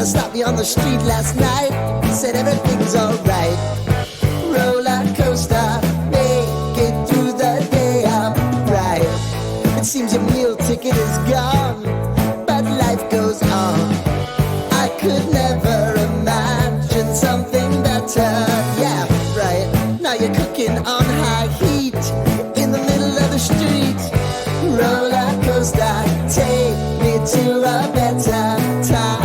stopped me on the street last night. Said everything's alright. Roller coaster, make it through the day, I'm right. It seems your meal ticket is gone, but life goes on. I could never imagine something better. Yeah, right. Now you're cooking on high heat in the middle of the street. Roller coaster, take me to a better time.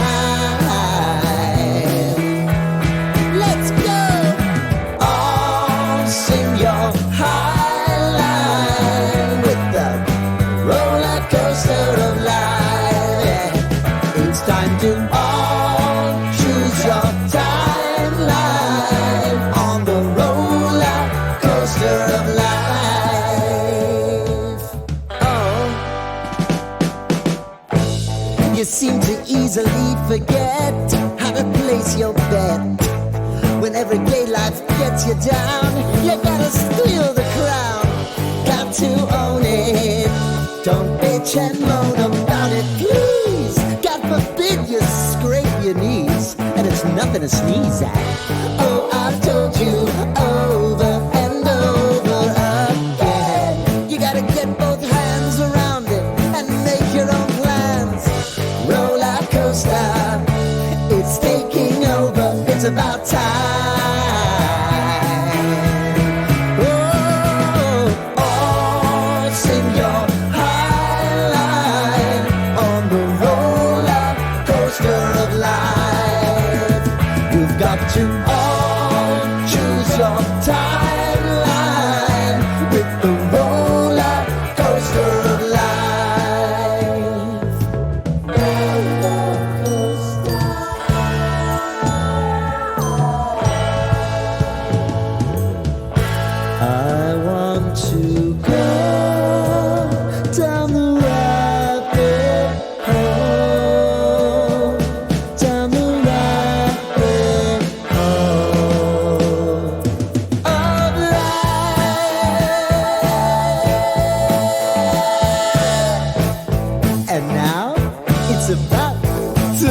Let's go! All sing your high line with the roller coaster of life. Yeah. It's time to all choose your timeline on the roller coaster of life. Oh, you seem to easily forget how to place your bet. When everyday life gets you down, you gotta steal the crown. Got to own it. Don't bitch and moan about it, please. God forbid you scrape your knees, and it's nothing to sneeze at. Oh, I've told you over and over again. You gotta get both hands around it and make your own plans. Roller coaster, it's taking over. It's about time. Oh, all sing your high line on the roller coaster of life. You've got to all choose your timeline with the roller coaster of life. Roller coaster. I want to go down the rabbit hole, down the rabbit hole of life. And now it's about to